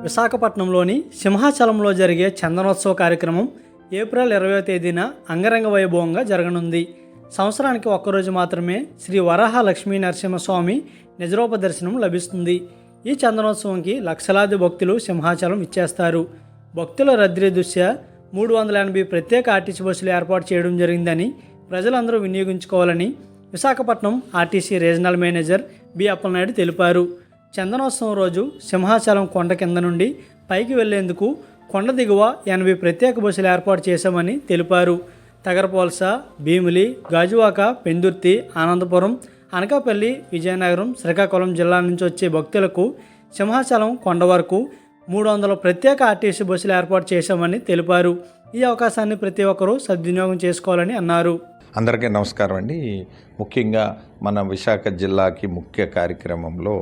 విశాఖపట్నంలోని సింహాచలంలో జరిగే చందనోత్సవ కార్యక్రమం ఏప్రిల్ 20వ తేదీన అంగరంగ వైభవంగా జరగనుంది. సంవత్సరానికి ఒక్కరోజు మాత్రమే శ్రీ వరాహ లక్ష్మీ నరసింహస్వామి నిజరూప దర్శనం లభిస్తుంది. ఈ చందనోత్సవంకి లక్షలాది భక్తులు సింహాచలం ఇచ్చేస్తారు. భక్తుల రద్దీ దృష్ట్యా 380 ప్రత్యేక ఆర్టీసీ బస్సులు ఏర్పాటు చేయడం జరిగిందని, ప్రజలందరూ వినియోగించుకోవాలని Visakhapatnam RTC regional manager B Appalanaidu తెలిపారు. చందనోత్సవం రోజు సింహాచలం కొండ కింద నుండి పైకి వెళ్లేందుకు కొండ దిగువ 80 ప్రత్యేక బస్సులు ఏర్పాటు చేశామని తెలిపారు. తగరపోల్స, భీమిలి, గాజువాక, పెందుర్తి, ఆనందపురం, అనకాపల్లి, విజయనగరం, శ్రీకాకుళం జిల్లా నుంచి వచ్చే భక్తులకు సింహాచలం కొండ వరకు 300 ప్రత్యేక ఆర్టీసీ బస్సులు ఏర్పాటు చేశామని తెలిపారు. ఈ అవకాశాన్ని ప్రతి ఒక్కరూ సద్వినియోగం చేసుకోవాలని అన్నారు. అందరికీ నమస్కారం అండి. ముఖ్యంగా మన విశాఖ జిల్లాకి ముఖ్య కార్యక్రమంలో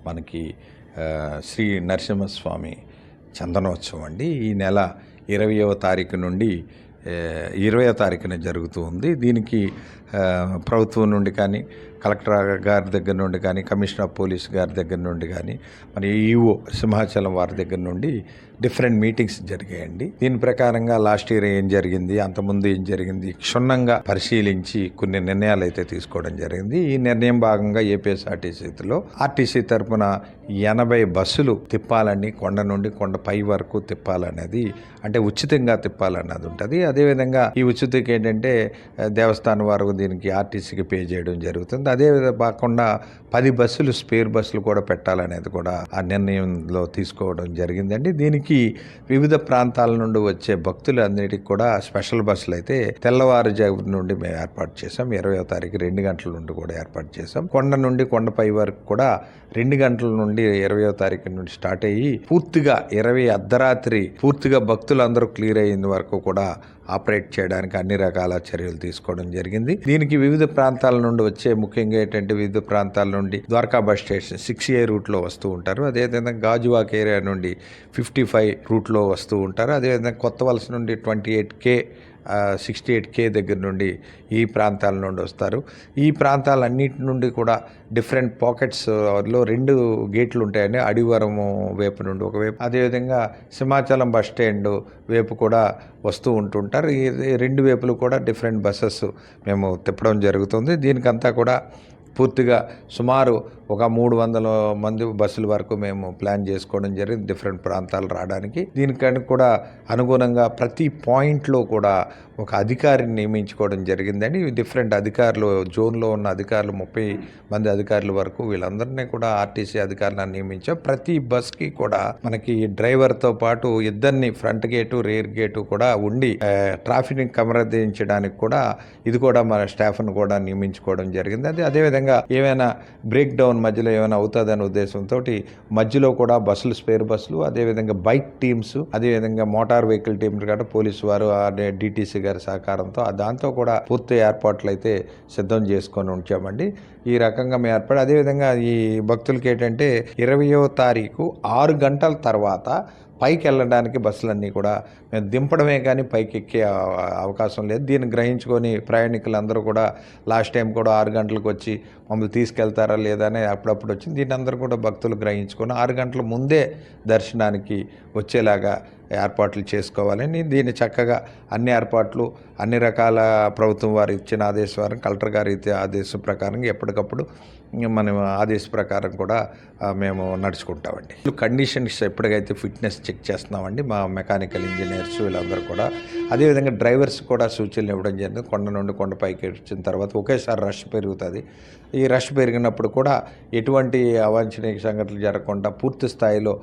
మనకి శ్రీ నరసింహస్వామి చందనోత్సవం అండి. ఈ నెల 20వ తారీఖు నుండి 20వ తారీఖున జరుగుతూ ఉంది. దీనికి ప్రభుత్వం నుండి కానీ, కలెక్టర్ గారి దగ్గర నుండి కానీ, కమిషనర్ ఆఫ్ పోలీస్ గారి దగ్గర నుండి కానీ, మరి ఈఓ సింహాచలం వారి దగ్గర నుండి డిఫరెంట్ మీటింగ్స్ జరిగాయండి. దీని ప్రకారంగా లాస్ట్ ఇయర్ ఏం జరిగింది, అంతకుముందు ఏం జరిగింది క్షుణ్ణంగా పరిశీలించి కొన్ని నిర్ణయాలు అయితే తీసుకోవడం జరిగింది. ఈ నిర్ణయం భాగంగా ఏపీఎస్ఆర్టీసీలో ఆర్టీసీ తరఫున 80 బస్సులు తిప్పాలని, కొండ నుండి కొండ పై వరకు తిప్పాలనేది, అంటే ఉచితంగా తిప్పాలన్నది ఉంటుంది. అదేవిధంగా ఈ ఉచితకి ఏంటంటే దేవస్థానం వారు దీనికి ఆర్టీసీకి పే చేయడం జరుగుతుంది. అదే కాకుండా 10 బస్సులు స్పేర్ బస్సులు కూడా పెట్టాలనేది కూడా ఆ నిర్ణయంలో తీసుకోవడం జరిగిందండి. దీనికి వివిధ ప్రాంతాల నుండి వచ్చే భక్తులందరికీ కూడా స్పెషల్ బస్సులు అయితే తెల్లవారుజాము నుండి మేము ఏర్పాటు చేసాం. 20వ తారీఖు 2 గంటల నుండి కూడా ఏర్పాటు చేసాం. కొండ నుండి కొండపై వరకు కూడా 2 గంటల నుండి 20వ తారీఖు నుండి స్టార్ట్ అయ్యి పూర్తిగా 20 అర్ధరాత్రి పూర్తిగా భక్తులందరూ క్లియర్ అయిన వరకు కూడా ఆపరేట్ చేయడానికి అన్ని రకాల చర్యలు తీసుకోవడం జరిగింది. దీనికి వివిధ ప్రాంతాల నుండి వచ్చే, ముఖ్యంగా ఏంటంటే వివిధ ప్రాంతాల నుండి ద్వారకా బస్ స్టేషన్ 6A రూట్లో వస్తూ ఉంటారు. అదేవిధంగా గాజువాక ఏరియా నుండి 55 రూట్లో వస్తూ ఉంటారు. అదేవిధంగా కొత్త వలస నుండి 28K 68K దగ్గర నుండి ఈ ప్రాంతాల నుండి వస్తారు. ఈ ప్రాంతాలన్నిటి నుండి కూడా డిఫరెంట్ పాకెట్స్లో 2 గేట్లు ఉంటాయండి. అడివరము వైపు నుండి ఒకవైపు, అదేవిధంగా సింహాచలం బస్ స్టాండ్ వైపు కూడా వస్తూ ఉంటుంటారు. ఈ 2 వైపులు కూడా డిఫరెంట్ బస్సెస్ మేము తిప్పడం జరుగుతుంది. దీనికంతా కూడా పూర్తిగా సుమారు ఒక 300 మంది బస్సుల వరకు మేము ప్లాన్ చేసుకోవడం జరిగింది డిఫరెంట్ ప్రాంతాలు రావడానికి. దీనికని కూడా అనుగుణంగా ప్రతి పాయింట్లో కూడా ఒక అధికారిని నియమించుకోవడం జరిగిందండి. డిఫరెంట్ అధికారులు, జోన్లో ఉన్న అధికారులు 30 మంది అధికారుల వరకు వీళ్ళందరినీ కూడా ఆర్టీసీ అధికారులను నియమించాం. ప్రతి బస్కి కూడా మనకి డ్రైవర్తో పాటు 2 ఫ్రంట్ గేటు, రేర్ గేటు కూడా ఉండి ట్రాఫిక్ని క్రమబద్ధీకరించడానికి కూడా ఇది కూడా మన స్టాఫ్ను కూడా నియమించుకోవడం జరిగింది. అదేవిధంగా ఏమైనా బ్రేక్ డౌన్ మధ్యలో ఏమైనా అవుతుందనే ఉద్దేశంతో మధ్యలో కూడా బస్సులు, స్పేర్ బస్సులు, అదేవిధంగా బైక్ టీమ్స్, అదేవిధంగా మోటార్ వెహికల్ టీమ్స్ కూడా పోలీసు వారు, డిటిసి గారి సహకారంతో దాంతో కూడా పూర్తి ఏర్పాట్లు అయితే సిద్ధం చేసుకొని ఉంచామండి. ఈ రకంగా మేము ఏర్పాటు. అదేవిధంగా ఈ భక్తులకి ఏంటంటే 20వ తారీఖు 6 గంటల తర్వాత పైకి వెళ్ళడానికి బస్సులన్నీ కూడా మేము దింపడమే కానీ పైకి ఎక్కే అవకాశం లేదు. దీన్ని గ్రహించుకొని ప్రయాణికులందరూ కూడా లాస్ట్ టైం కూడా 6 గంటలకు వచ్చి మమ్మల్ని తీసుకెళ్తారా లేదా అని అప్పుడప్పుడు వచ్చింది. దీన్ని అందరూ కూడా భక్తులు గ్రహించుకొని 6 గంటల ముందే దర్శనానికి వచ్చేలాగా ఏర్పాట్లు చేసుకోవాలని, దీన్ని చక్కగా అన్ని ఏర్పాట్లు అన్ని రకాల ప్రభుత్వం వారు ఇచ్చిన ఆదేశం, కలెక్టర్ గారి ఆదేశం ప్రకారం ఎప్పటికప్పుడు మనం ఆదేశ ప్రకారం కూడా మేము నడుచుకుంటామండి. కండిషన్స్ ఎప్పటికైతే ఫిట్నెస్ చెక్ చేస్తున్నామండి మా మెకానికల్ ఇంజనీర్స్ వీళ్ళందరూ కూడా. అదేవిధంగా డ్రైవర్స్ కూడా సూచనలు ఇవ్వడం జరిగింది. కొండ నుండి కొండపైకి వచ్చిన తర్వాత ఒకేసారి రష్ పెరుగుతుంది. ఈ రష్ పెరిగినప్పుడు కూడా ఎటువంటి అవాంఛనీయ సంఘటనలు జరగకుండా పూర్తి స్థాయిలో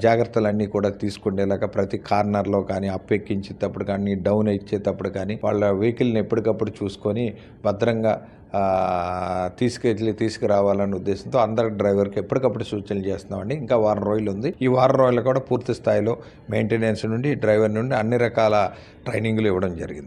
జాగ్రత్తలన్నీ కూడా తీసుకునేలాగా ప్రతి కార్నర్లో కానీ, అప్ ఎక్కించేటప్పుడు కానీ, డౌన్ ఇచ్చేటప్పుడు కానీ వాళ్ళ వెహికల్ని ఎప్పటికప్పుడు చూసుకొని భద్రంగా తీసుకురావాలనే ఉద్దేశంతో అందరి డ్రైవర్కి ఎప్పటికప్పుడు సూచనలు చేస్తున్నామండి. ఇంకా వారం రోజులు ఉంది. ఈ వారం రోజులు కూడా పూర్తి స్థాయిలో మెయింటెనెన్స్ నుండి, డ్రైవర్ నుండి అన్ని రకాల ట్రైనింగ్లు ఇవ్వడం జరిగింది.